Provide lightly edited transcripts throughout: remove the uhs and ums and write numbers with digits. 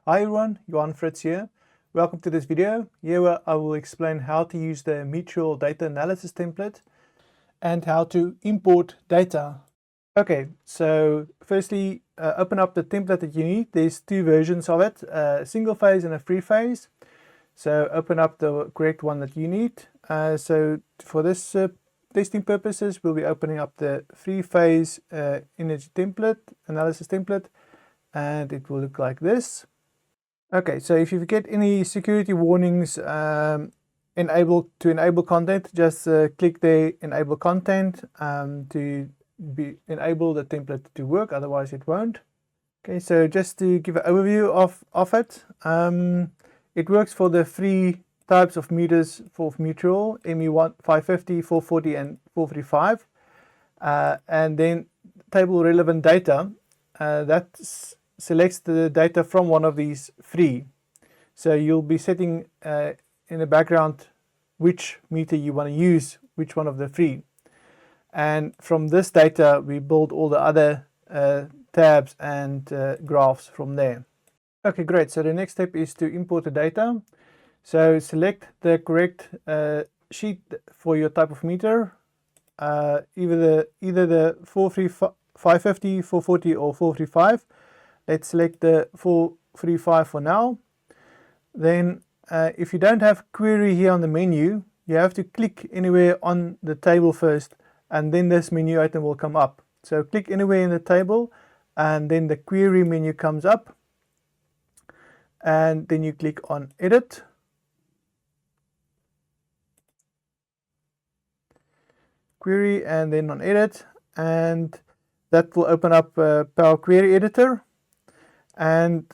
Hi everyone, Johan Fritz here. Welcome to this video. Here I will explain how to use the Meatrol Data Analysis template and how to import data. Okay, so firstly, open up the template that you need. There's two versions of it, a single phase and a free phase. So open up the correct one that you need. So for this testing purposes, we'll be opening up the free phase image template, analysis template, and it will look like this. Okay, so if you get any security warnings enable content, just click the enable content to enable the template to work, otherwise it won't. Okay, so just to give an overview of it, it works for the three types of meters for Meatrol, ME1, 550, 440 and 435, and then table relevant data, that's selects the data from one of these three. So you'll be setting in the background which meter you want to use, which one of the three. And from this data, we build all the other tabs and graphs from there. Okay, great. So the next step is to import the data. So select the correct sheet for your type of meter, either the 550, 440 or 435. Let's select the 435 for now. Then if you don't have query here on the menu, you have to click anywhere on the table first, and then this menu item will come up. So click anywhere in the table, and then the query menu comes up, and then you click on edit. Query, and then on edit, and that will open up Power Query Editor. And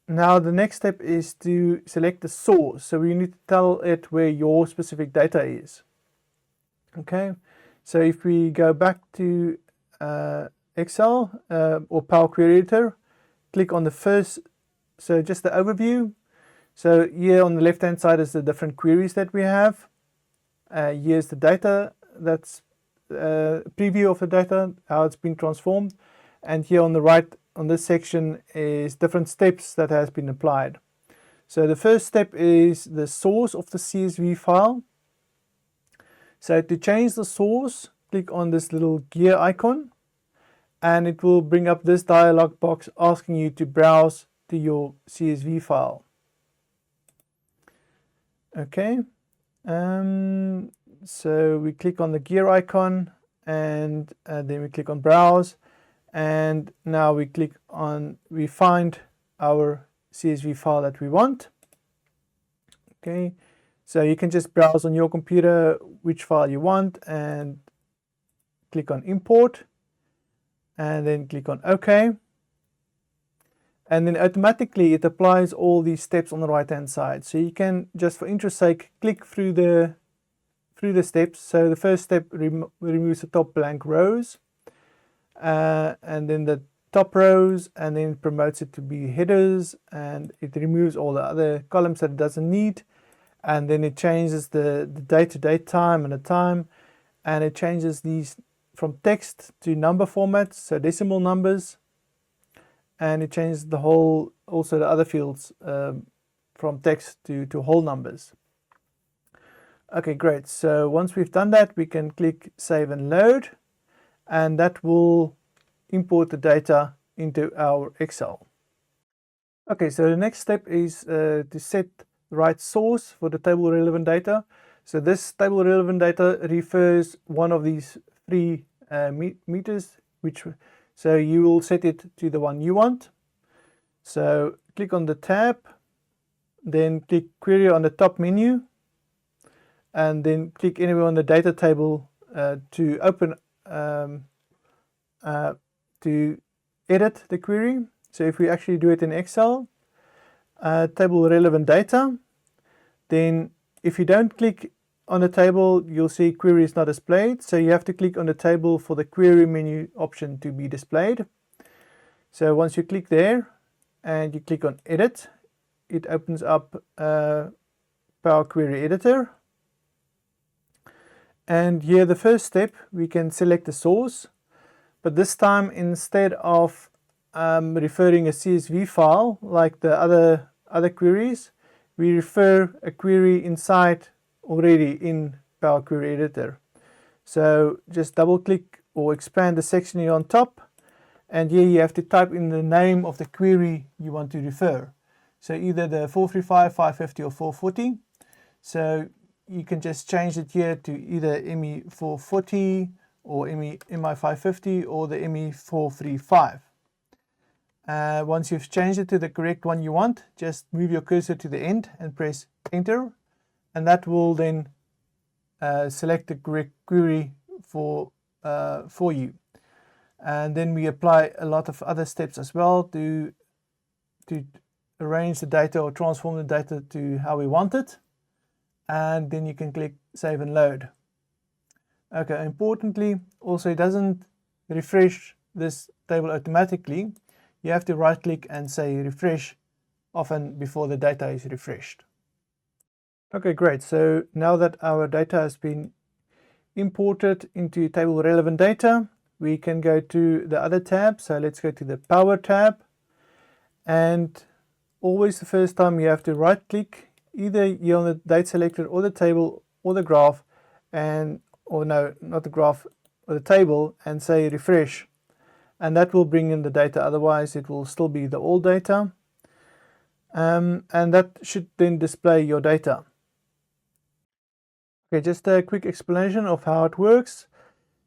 now the next step is to select the source. So we need to tell it where your specific data is. Okay, so if we go back to Excel or Power Query Editor, click on the first, so just the overview. So here on the left hand side is the different queries that we have. Here's the data, that's preview of the data, how it's been transformed. And here on the right, on this section, is different steps that has been applied. So the first step is the source of the CSV file. So to change the source, click on this little gear icon, and it will bring up this dialog box asking you to browse to your CSV file. Okay, so we click on the gear icon, and then we click on browse. And now we click on, we find our CSV file that we want. Okay, so you can just browse on your computer which file you want and click on import, and then click on OK. And then automatically it applies all these steps on the right hand side. So you can just, for interest's sake, click through the steps. So the first step removes the top blank rows. And then the top rows, and then promotes it to be headers, and it removes all the other columns that it doesn't need, and then it changes the date to date time and the time, and it changes these from text to number formats, so decimal numbers, and it changes the whole, also the other fields from text to whole numbers. Okay, great. So once we've done that, we can click save and load, and that will import the data into our Excel. Okay, so the next step is to set the right source for the table relevant data. So this table relevant data refers one of these three meters, so you will set it to the one you want. So click on the tab, then click query on the top menu, and then click anywhere on the data table to open to edit the query. So if we actually do it in Excel, table relevant data, then if you don't click on the table, you'll see query is not displayed. So you have to click on the table for the query menu option to be displayed. So once you click there and you click on edit, it opens up Power Query Editor. And here the first step, we can select the source, but this time instead of referring a CSV file like the other queries. We refer a query inside already in Power Query Editor. So just double click or expand the section here on top, and here you have to type in the name of the query you want to refer. So either the 435, 550 or 440. So you can just change it here to either ME440 or MI550 or the ME435. Once you've changed it to the correct one you want, just move your cursor to the end and press enter, and that will then select the correct query for you. And then we apply a lot of other steps as well to arrange the data or transform the data to how we want it. And then you can click save and load. Okay, importantly, also it doesn't refresh this table automatically. You have to right click and say refresh often before the data is refreshed. Okay, great. So now that our data has been imported into table relevant data, we can go to the other tab. So let's go to the Power tab, and always the first time you have to right click either here on the date selector or the table or the graph, or no, not the graph, or the table, and say refresh, and that will bring in the data. Otherwise it will still be the old data, and that should then display your data. Okay, just a quick explanation of how it works.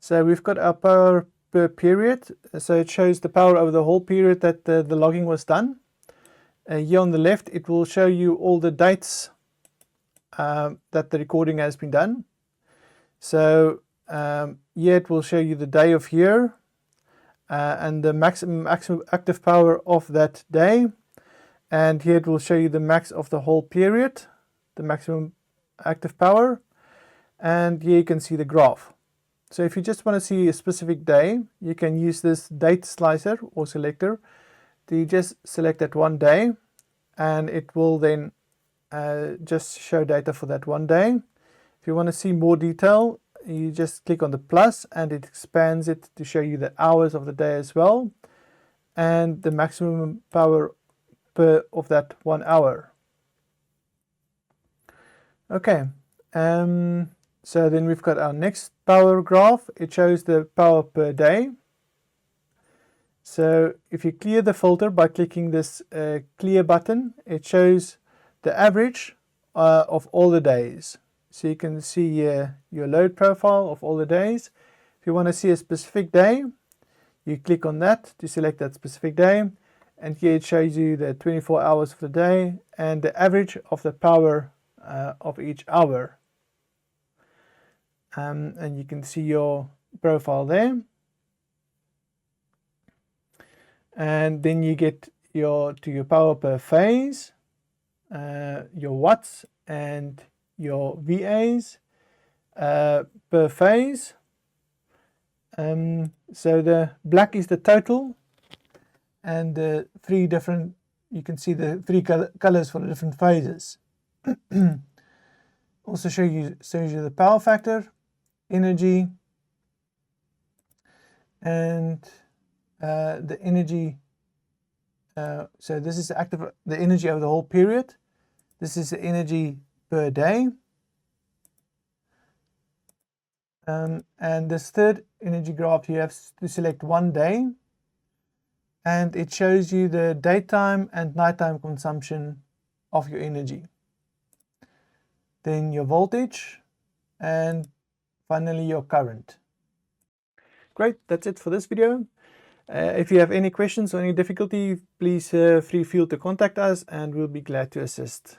So we've got our power per period, so it shows the power over the whole period that the logging was done. Here on the left it will show you all the dates that the recording has been done. So here it will show you the day of year and the maximum active power of that day, and here it will show you the max of the whole period, the maximum active power, and here you can see the graph. So if you just want to see a specific day, you can use this date slicer or selector to just select that one day, and it will then just show data for that one day. If you want to see more detail, you just click on the plus and it expands it to show you the hours of the day as well, and the maximum power of that 1 hour. Okay, so then we've got our next power graph. It shows the power per day. So if you clear the filter by clicking this clear button, it shows the average of all the days. So you can see your load profile of all the days. If you want to see a specific day, you click on that to select that specific day, and here it shows you the 24 hours of the day and the average of the power of each hour. And you can see your profile there. And then you get to your power per phase, your watts and your VAs per phase. So the black is the total, and the three different, you can see the three colors for the different phases. Also shows you the power factor, energy, and the energy. So this is the energy over the whole period. This is the energy per day. And this third energy graph, you have to select one day, and it shows you the daytime and nighttime consumption of your energy. Then your voltage, and finally your current. Great, that's it for this video. If you have any questions or any difficulty, please feel free to contact us and we'll be glad to assist.